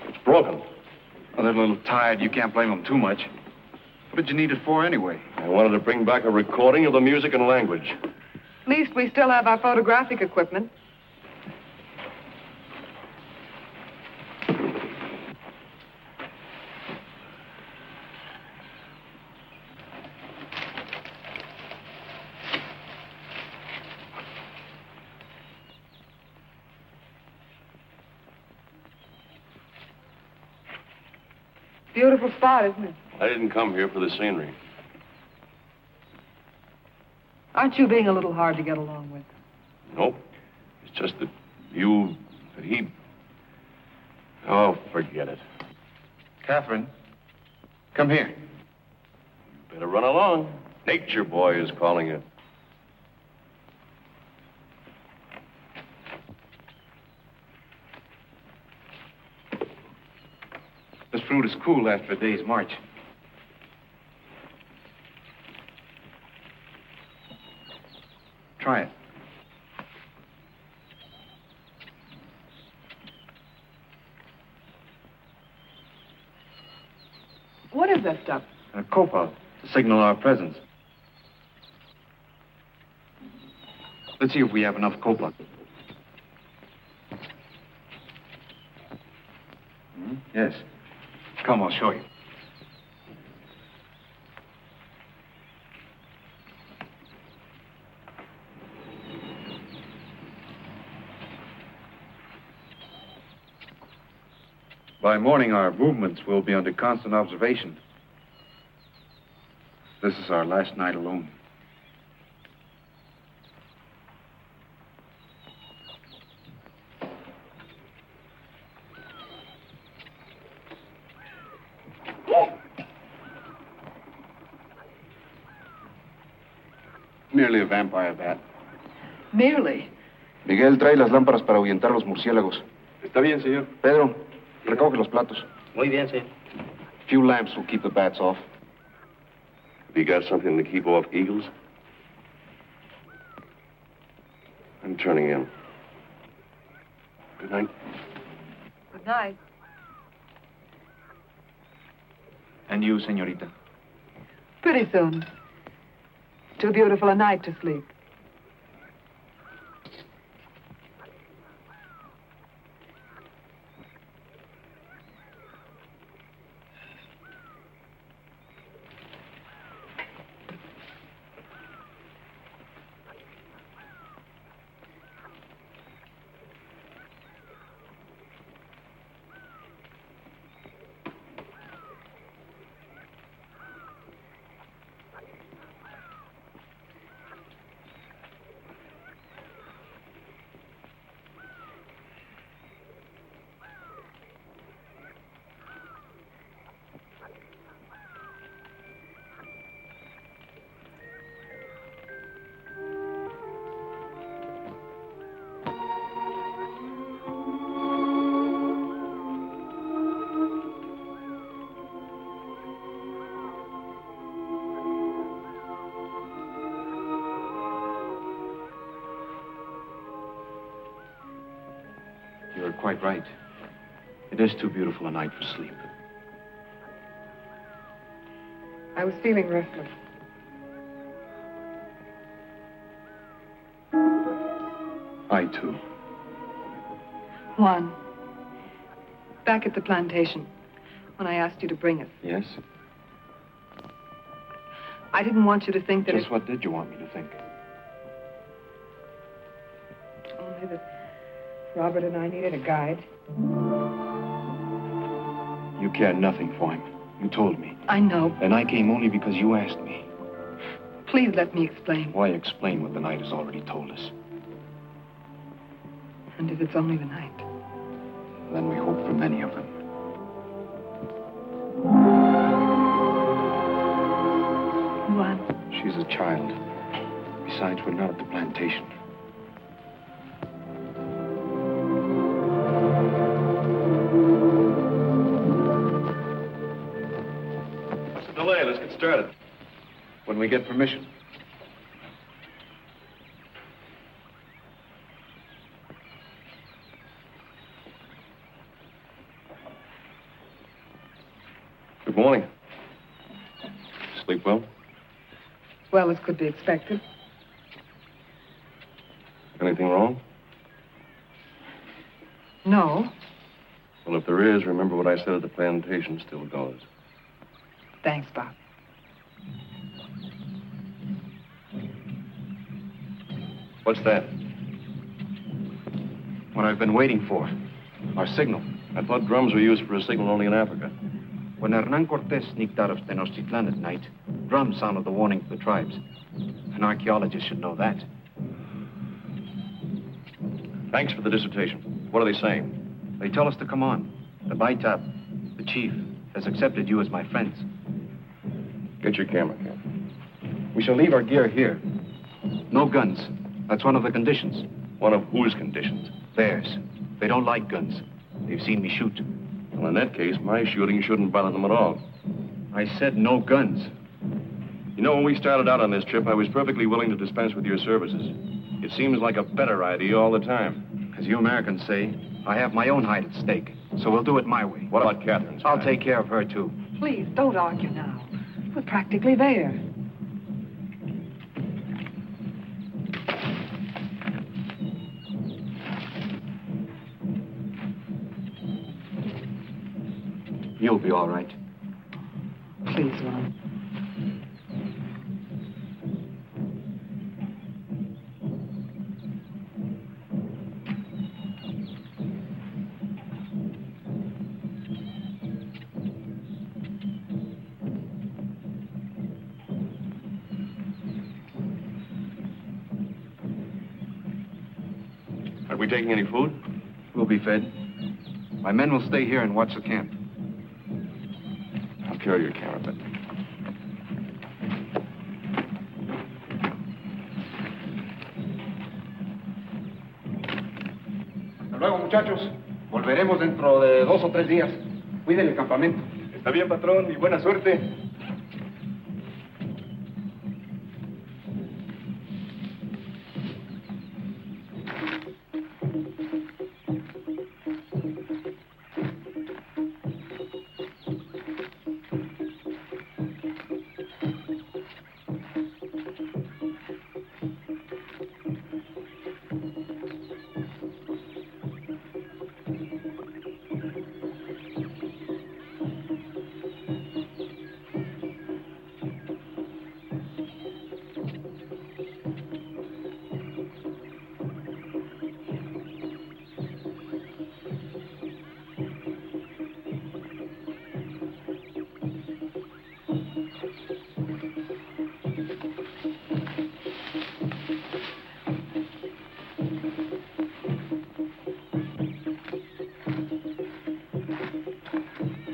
Speaker 1: It's broken.
Speaker 6: Well, they're a little tired. You can't blame them too much. What did you need it for anyway?
Speaker 1: I wanted to bring back a recording of the music and language.
Speaker 2: At least we still have our photographic equipment. Beautiful spot, isn't it?
Speaker 1: I didn't come here for the scenery.
Speaker 2: Aren't you being a little hard to get along with?
Speaker 1: Nope. It's just that he... Oh, forget it.
Speaker 6: Catherine, come here.
Speaker 1: You better run along. Nature Boy is calling you.
Speaker 6: This fruit is cool after a day's march. Try it.
Speaker 2: What is that stuff?
Speaker 6: A copal to signal our presence. Let's see if we have enough copal. Yes. Come, I'll show you. By morning, our movements will be under constant observation. This is our last night alone. Merely a vampire bat.
Speaker 2: Merely.
Speaker 6: Miguel trae las lámparas para ahuyentar los murciélagos.
Speaker 5: Está bien, señor.
Speaker 6: Pedro, recoge los platos.
Speaker 5: Muy bien, señor.
Speaker 6: Few lamps will keep the bats off.
Speaker 1: Have you got something to keep off eagles? I'm turning in. Good night.
Speaker 2: Good night.
Speaker 6: And you, señorita?
Speaker 2: Pretty soon. Too beautiful a night to sleep.
Speaker 6: You're quite right. It is too beautiful a night for sleep.
Speaker 2: I was feeling restless.
Speaker 6: I, too.
Speaker 2: Juan, back at the plantation, when I asked you to bring us,
Speaker 6: Yes?
Speaker 2: I didn't want you to think that
Speaker 6: Just what did you want me to think?
Speaker 2: only that Robert and I needed a guide.
Speaker 6: You cared nothing for him. You told me.
Speaker 2: I know.
Speaker 6: And I came only because you asked me.
Speaker 2: Please let me explain.
Speaker 6: Why explain what the night has already told us?
Speaker 2: And if it's only the night?
Speaker 6: Then we hope for many of them.
Speaker 2: What?
Speaker 6: She's a child. Besides, we're not at the plantation.
Speaker 1: What's the delay? Let's get started.
Speaker 6: When we get permission.
Speaker 1: Good morning. Sleep well?
Speaker 2: As well as could be expected.
Speaker 1: Anything wrong?
Speaker 2: No.
Speaker 1: Well, if there is, remember what I said at the plantation still goes.
Speaker 2: Thanks, Bob.
Speaker 1: What's that?
Speaker 6: What I've been waiting for. Our signal.
Speaker 1: I thought drums were used for a signal only in Africa.
Speaker 6: When Hernan Cortez sneaked out of Tenochtitlan at night, drums sounded the warning to the tribes. An archaeologist should know that.
Speaker 1: Thanks for the dissertation. What are they saying?
Speaker 6: They tell us to come on. The Baitab, the chief, has accepted you as my friends.
Speaker 1: Get your camera, Ken.
Speaker 6: We shall leave our gear here. No guns. That's one of the conditions.
Speaker 1: One of whose conditions?
Speaker 6: Theirs. They don't like guns. They've seen me shoot.
Speaker 1: Well, in that case, my shooting shouldn't bother them at all.
Speaker 6: I said no guns.
Speaker 1: You know, when we started out on this trip, I was perfectly willing to dispense with your services. It seems like a better idea all the time.
Speaker 6: As you Americans say, I have my own hide at stake, so we'll do it my way.
Speaker 1: What about Catherine's?
Speaker 6: I'll take care of her, too.
Speaker 2: Please, don't argue now. We're practically there.
Speaker 6: You'll be all right.
Speaker 2: Please, Ron.
Speaker 1: Are we taking any food?
Speaker 6: We'll be fed. My men will stay here and watch the camp.
Speaker 1: I'll carry your camera, but...
Speaker 4: Hasta luego, muchachos. Volveremos dentro de 2 o 3 días. Cuiden el campamento.
Speaker 5: Está bien, patrón, y buena suerte.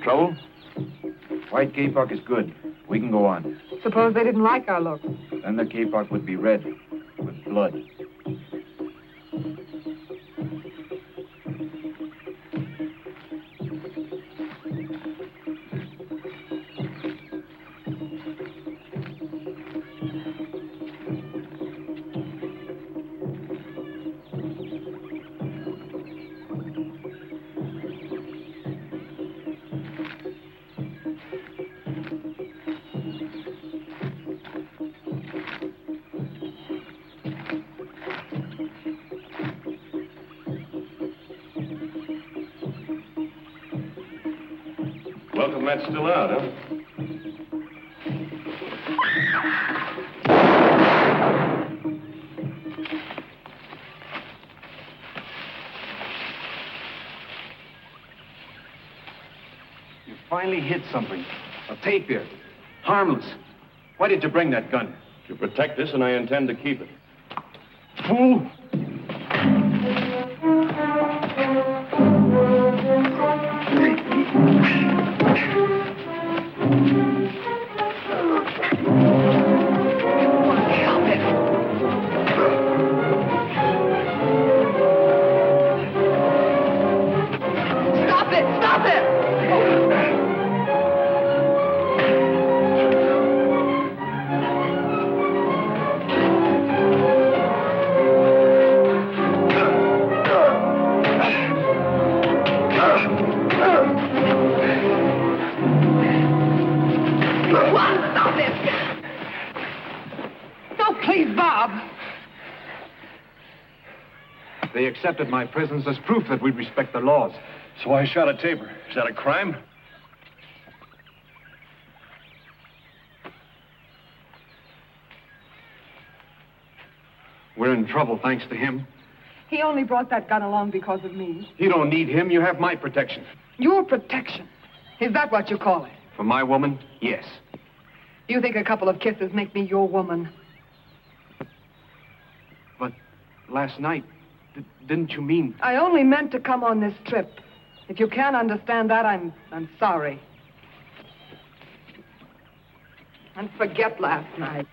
Speaker 1: Trouble?
Speaker 6: White kapok is good. We can go on.
Speaker 2: Suppose they didn't like our looks.
Speaker 6: Then the kapok would be red with blood.
Speaker 1: Welcome, that's still out, huh?
Speaker 6: You finally hit something. A tapir. Harmless. Why did you bring that gun?
Speaker 1: You protect this, and I intend to keep it.
Speaker 5: Fool!
Speaker 6: They accepted my presence as proof that we respect the laws.
Speaker 1: So I shot a taper. Is that a crime?
Speaker 6: We're in trouble thanks to him.
Speaker 2: He only brought that gun along because of me.
Speaker 6: You don't need him. You have my protection.
Speaker 2: Your protection? Is that what you call it?
Speaker 6: For my woman, yes.
Speaker 2: You think a couple of kisses make me your woman?
Speaker 6: But last night, didn't you mean...
Speaker 2: I only meant to come on this trip. If you can't understand that, I'm sorry. And forget last night.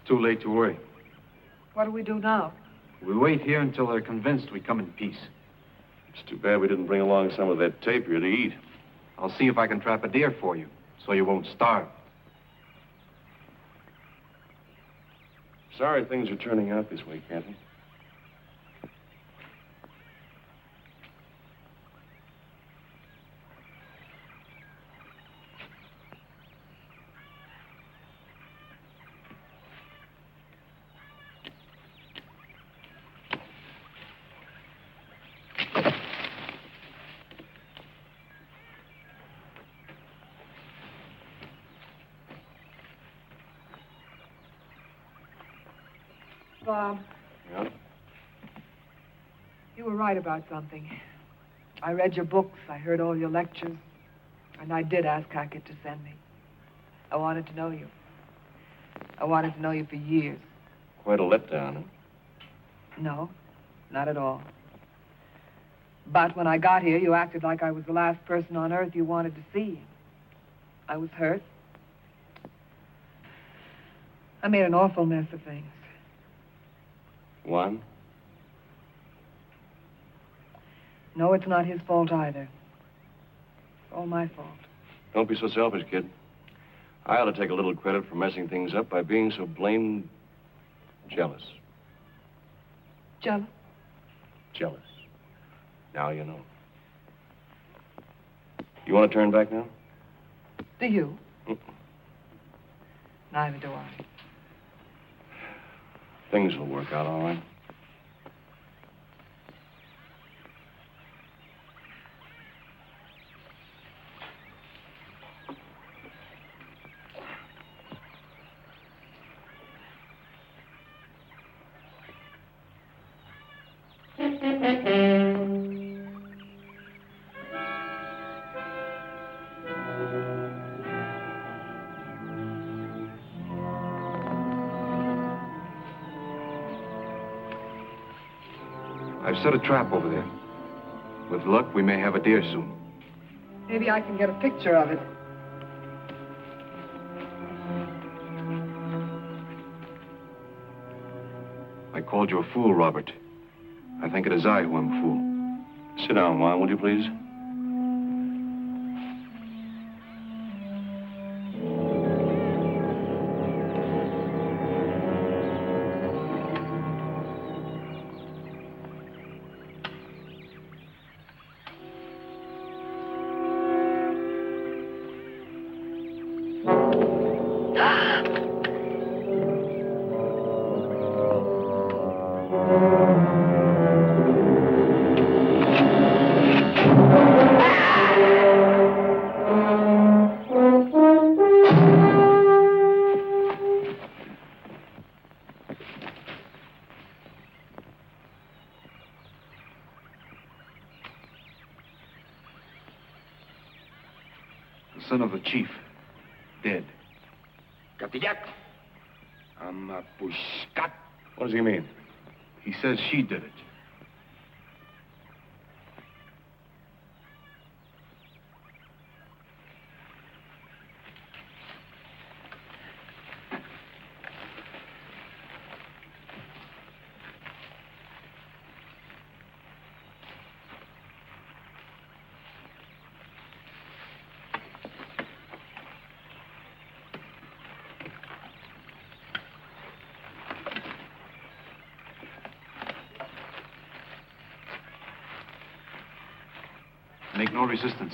Speaker 6: Too late to worry.
Speaker 2: What do we do now?
Speaker 6: We wait here until they're convinced we come in peace.
Speaker 1: It's too bad we didn't bring along some of that tape here to eat.
Speaker 6: I'll see if I can trap a deer for you, so you won't starve.
Speaker 1: Sorry things are turning out this way, Captain.
Speaker 2: Bob.
Speaker 1: Yeah?
Speaker 2: You were right about something. I read your books, I heard all your lectures, and I did ask Hackett to send me. I wanted to know you. I wanted to know you for years.
Speaker 1: Quite a letdown, huh?
Speaker 2: No, not at all. But when I got here, you acted like I was the last person on earth you wanted to see. I was hurt. I made an awful mess of things.
Speaker 1: One?
Speaker 2: No, it's not his fault either. It's all my fault.
Speaker 1: Don't be so selfish, kid. I ought to take a little credit for messing things up by being so blamed jealous.
Speaker 2: Jealous?
Speaker 1: Jealous. Now you know. You want to turn back now?
Speaker 2: Do you?
Speaker 1: Mm-mm.
Speaker 2: Neither do I.
Speaker 1: Things will work out all right.
Speaker 6: I've set a trap over there. With luck, we may have a deer soon.
Speaker 2: Maybe I can get a picture of it.
Speaker 6: I called you a fool, Robert. I think it is I who am a fool.
Speaker 1: Sit down, Juan, will you please?
Speaker 6: chief. Dead.
Speaker 3: Katiyak. Amapushkat.
Speaker 1: What does he mean?
Speaker 6: He says she did it. Make no resistance.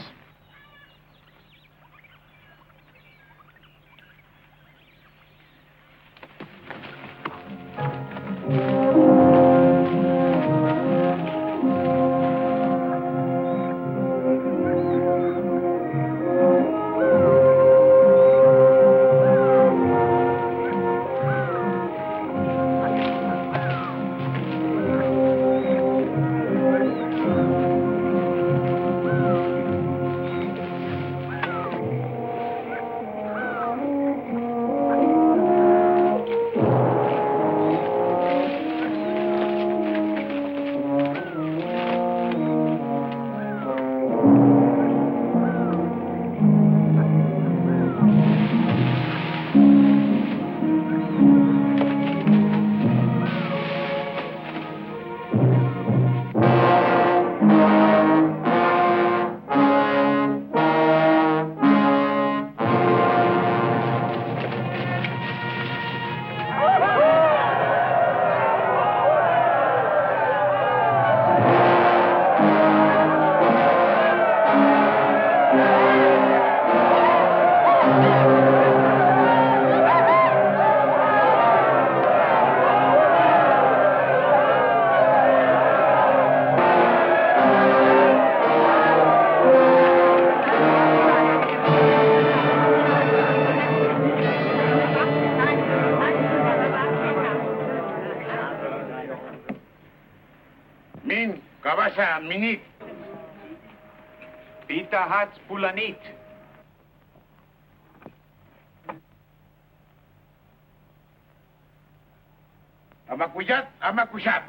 Speaker 3: Min kabasha minit. Pita hats pulanit. Amakuyat, amakushat.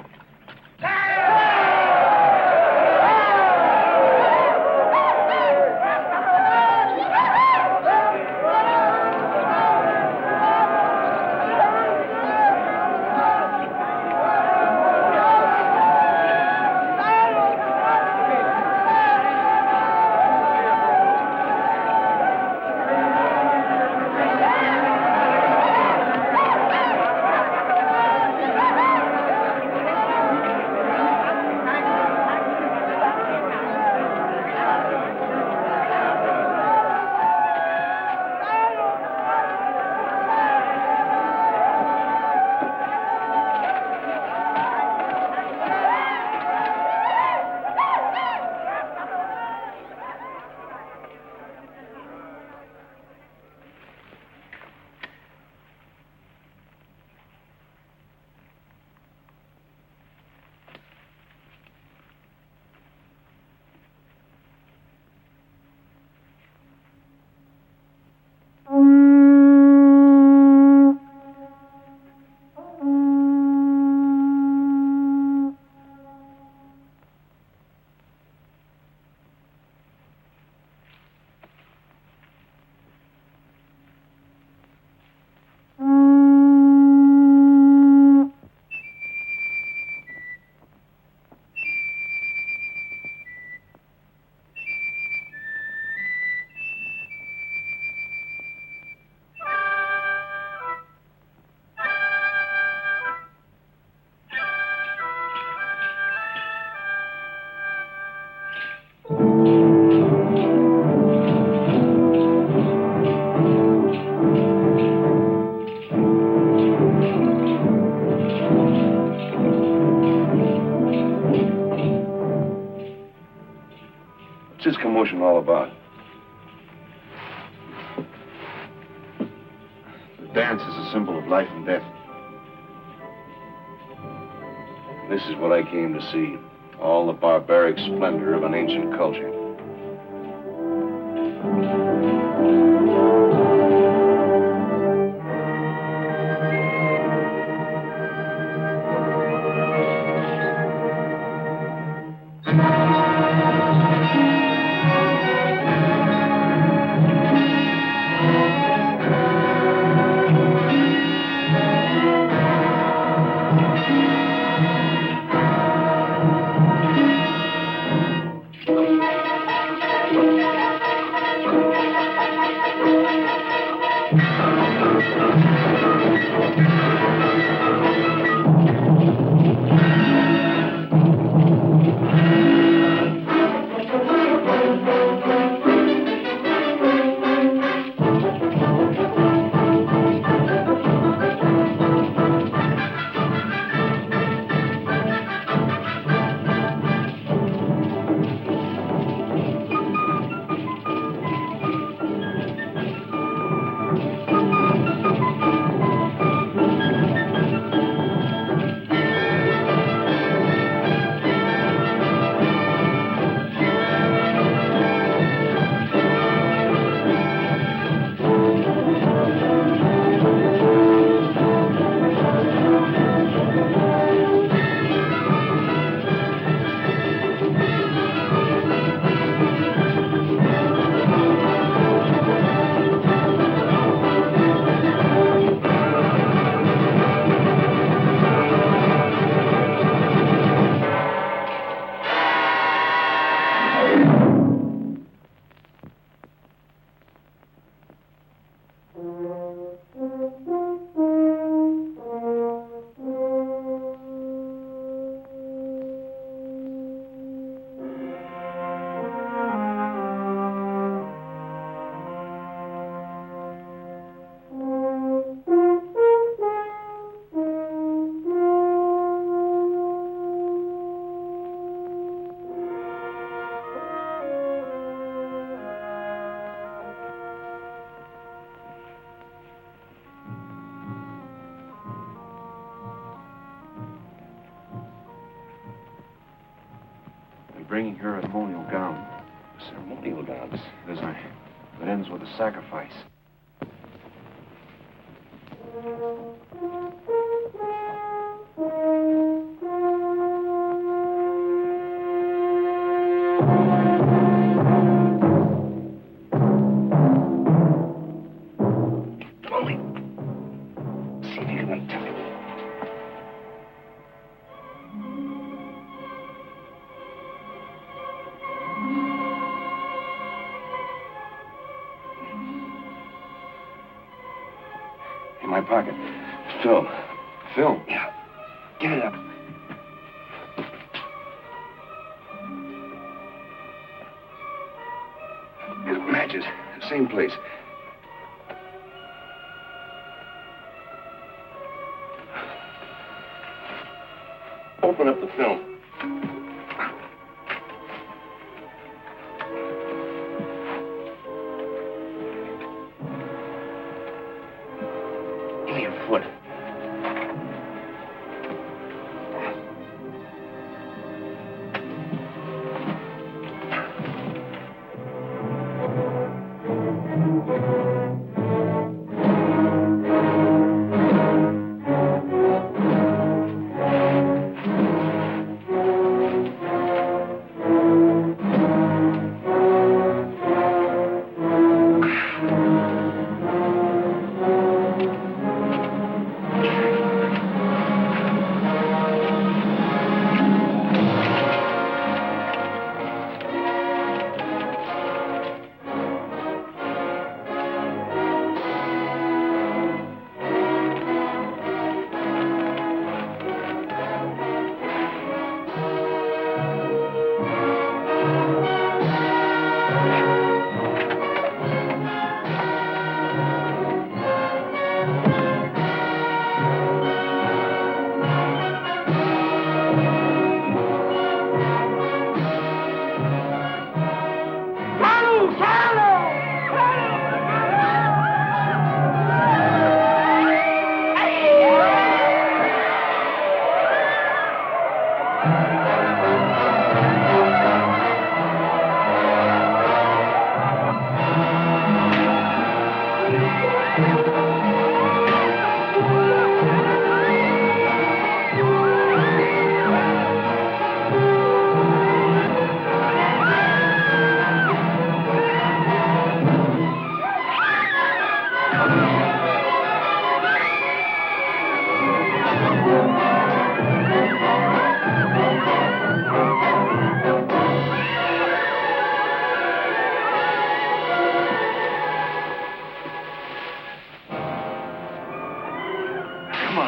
Speaker 1: What's this commotion all about?
Speaker 6: The dance is a symbol of life and death.
Speaker 1: This is what I came to see. All the barbaric splendor of an ancient culture.
Speaker 6: Bringing her a ceremonial gown.
Speaker 1: Ceremonial gowns.
Speaker 6: That ends with a sacrifice.
Speaker 1: Slowly. See if you can untuck it. In my pocket.
Speaker 6: Film. Film?
Speaker 1: Yeah. Get it up. Matches. Same place. Open up the film. Give me your foot.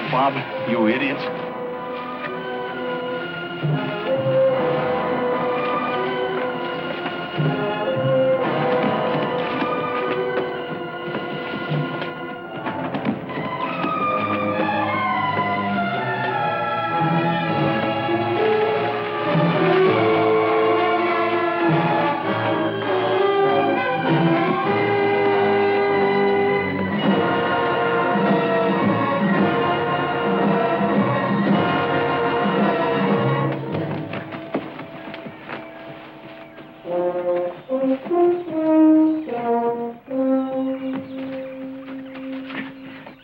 Speaker 5: on, Bob, you idiots.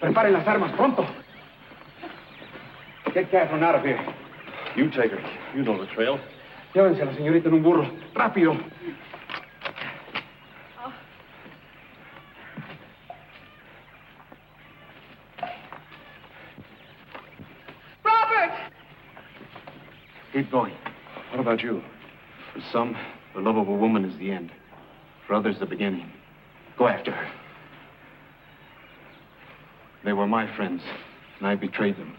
Speaker 4: Preparen las armas, pronto. Get Catherine out of here.
Speaker 5: You take her. You know the trail.
Speaker 4: Llévense a la señorita en un burro. ¡Rápido!
Speaker 2: Robert!
Speaker 5: Keep going. What about you? For some, the love of a woman is the end. For others, the beginning. Go after her. They were my friends, and I betrayed them.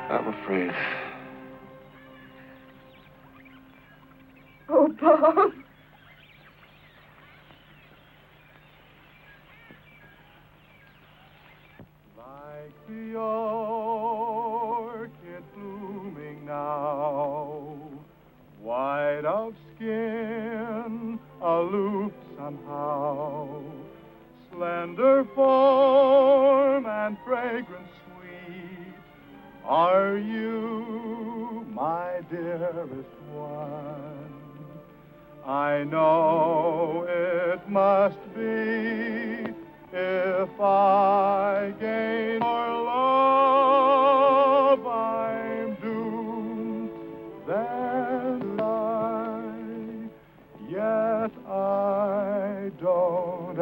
Speaker 5: I'm afraid.
Speaker 2: Oh, Bob.
Speaker 7: Like the orchid blooming now, white of skin, aloof somehow, slender form and fragrance sweet, are you, my dearest one? I know it must be if I gain your love, I'm doomed then I, yet I don't